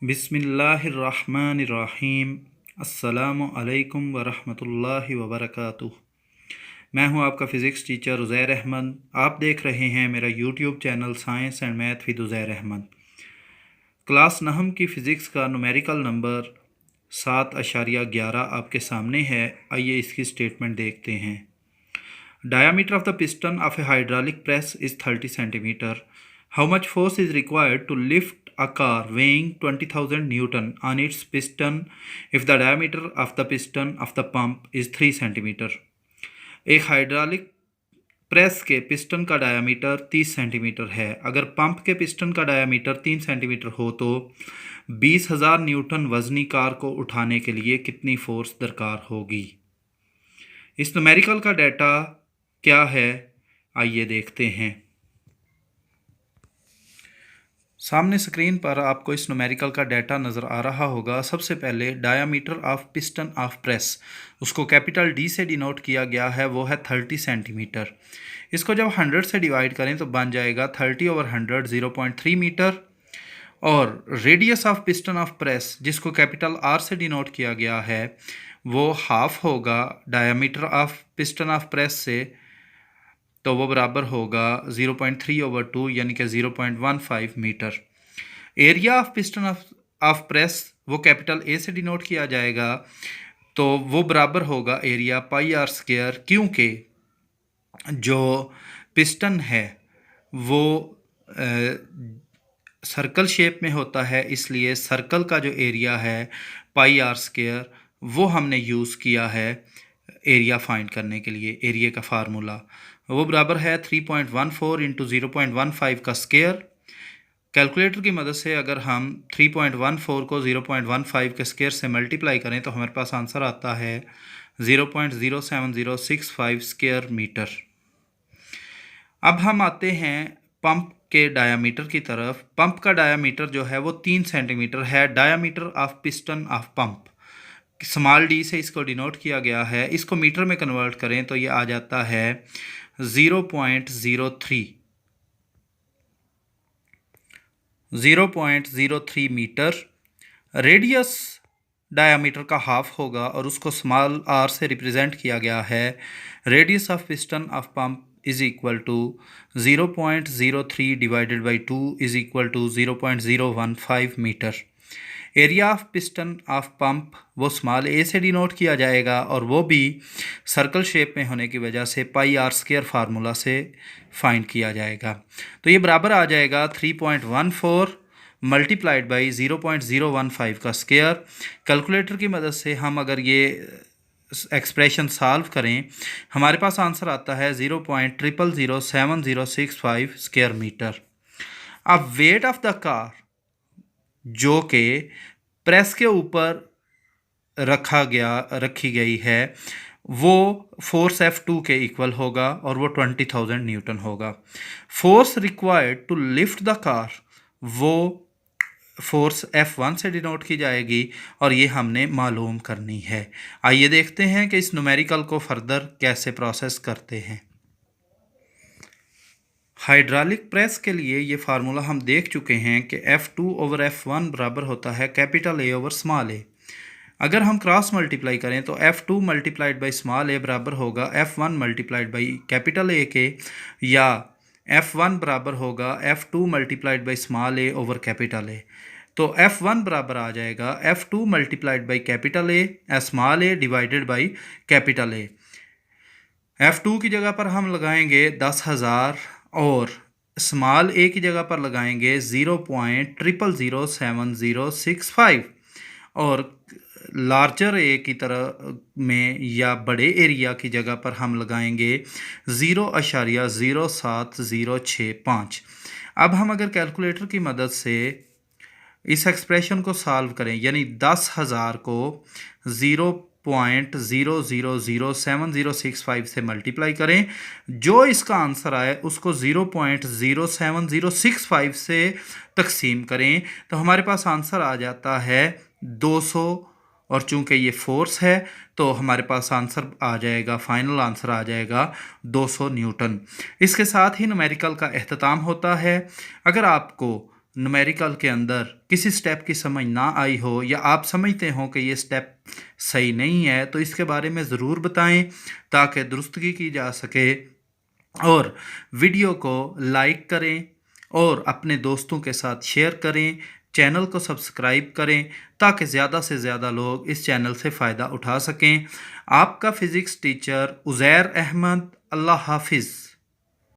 बिस्मिल्लाहिर्रहमानिर्रहीम। अस्सलामु अलैकुम वरहमतुल्लाहि वबरकातुह। मैं हूं आपका फ़िज़िक्स टीचर उज़ैर अहमद। आप देख रहे हैं मेरा YouTube channel science and math with Uzair Ahmad. Class नहम की फ़िज़िक्स का न्यूमेरिकल नंबर 7.11 आपके सामने है। आइए इसकी स्टेटमेंट देखते हैं। Diameter of the piston of a hydraulic press is 30 centimeter. How much force is required to lift a car weighing 20,000 Newton on its piston if the diameter of the piston of the pump is 3 centimeter? एक hydraulic press के piston का diameter 30 centimetre है। अगर pump के piston का diameter 3 centimetre हो तो 20,000 Newton वजनी कार को उठाने के लिए कितनी फोर्स दरकार होगी। इस न्यूमेरिकल का डाटा क्या है, आइए देखते हैं। सामने स्क्रीन पर आपको इस न्यूमेरिकल का डाटा नज़र आ रहा होगा। सबसे पहले diameter of piston of press, उसको कैपिटल डी से डिनोट किया गया है, वो है 30 सेंटीमीटर। इसको जब 100 से डिवाइड करें तो बन जाएगा 30/100 0.3 मीटर। और radius of piston of press, जिसको कैपिटल आर से डिनोट किया गया है, वो हाफ होगा diameter of piston of press से, तो वो बराबर होगा 0.3/2 यानी कि 0.15 metre. Area of piston of press वो कैपिटल ए से डिनोट किया जाएगा, तो वो बराबर होगा एरिया पाई आर स्क्वायर, क्योंकि जो पिस्टन है वो सर्कल शेप में होता है, इसलिए सर्कल का जो एरिया है पाई आर स्क्वायर वो हमने यूज़ किया है एरिया फाइंड करने के लिए। एरिया का फार्मूला वो बराबर है 3.14 इंटू 0.15 का स्क्वायर। कैलकुलेटर की मदद से अगर हम 3.14 को 0.15 के स्क्वायर से मल्टीप्लाई करें तो हमारे पास आंसर आता है 0.07065 स्क्वायर मीटर। अब हम आते हैं पंप के डायामीटर की तरफ। पंप का डायामीटर जो है वो 3 सेंटीमीटर है। Diameter of piston of pump, small D से इसको डिनोट किया गया है। इसको मीटर में कन्वर्ट करें तो ये आ जाता है 0.03 मीटर। रेडियस डायामीटर का हाफ होगा और उसको स्मॉल आर से रिप्रेजेंट किया गया है। Radius of piston of pump is equal to 0.03 divided by 2 is equal to 0.015 metre. Area of piston of pump वो स्मॉल ए से डिनोट किया जाएगा और वो भी सर्कल शेप में होने की वजह से पाई आर स्क्वायर फार्मूला से फाइंड किया जाएगा। तो ये बराबर आ जाएगा 3.14 मल्टीप्लाइड बाई 0.015 का स्क्वायर। कैलकुलेटर की मदद से हम अगर ये एक्सप्रेशन सॉल्व करें, हमारे पास आंसर आता है 0.0007065 स्क्वायर मीटर। अब वेट ऑफ द कार जो कि प्रेस के ऊपर रखी गई है वो फोर्स F2 के इक्वल होगा और वो 20,000 न्यूटन होगा। Force required to lift the car वो फोर्स F1 से डिनोट की जाएगी और ये हमने मालूम करनी है। आइए देखते हैं कि इस न्यूमेरिकल को फर्दर कैसे प्रोसेस करते हैं। हाइड्रोलिक प्रेस के लिए ये फार्मूला हम देख चुके हैं कि F2/F1 बराबर होता है कैपिटल A ओवर स्मॉल ए। अगर हम क्रॉस मल्टीप्लाई करें तो F2 मल्टीप्लाइड बाई स्मॉल ए बराबर होगा F1 multiplied by capital A के, या F1 बराबर होगा F2 multiplied by small A over capital A. तो F1 बराबर आ जाएगा F2 multiplied by capital A small A divided by capital A. F2 की जगह पर हम लगाएंगे 10,000 और स्मॉल ए की जगह पर लगाएंगे 0.0007065 और लार्जर ए की तरह में या बड़े एरिया की जगह पर हम लगाएंगे 0.07065। अब हम अगर कैलकुलेटर की मदद से इस एक्सप्रेशन को सॉल्व करें, यानी 10,000 को 0.0007065 से मल्टीप्लाई करें, जो इसका आंसर आए उसको 0.07065 से तकसीम करें तो हमारे पास आंसर आ जाता है 200। और चूंकि ये फोर्स है तो हमारे पास आंसर आ जाएगा, फाइनल आंसर आ जाएगा 200 न्यूटन। इसके साथ ही न्यूमेरिकल का अख्ताम होता है। अगर आपको न्यूमेरिकल के अंदर किसी स्टेप की समझ ना आई हो या आप समझते हो कि ये स्टेप सही नहीं है तो इसके बारे में ज़रूर बताएं ताकि दुरुस्तगी की जा सके। और वीडियो को लाइक करें और अपने दोस्तों के साथ शेयर करें, चैनल को सब्सक्राइब करें ताकि ज़्यादा से ज़्यादा लोग इस चैनल से फ़ायदा उठा सकें। आपका फ़िज़िक्स टीचर उज़ैर अहमद। अल्लाह हाफिज़।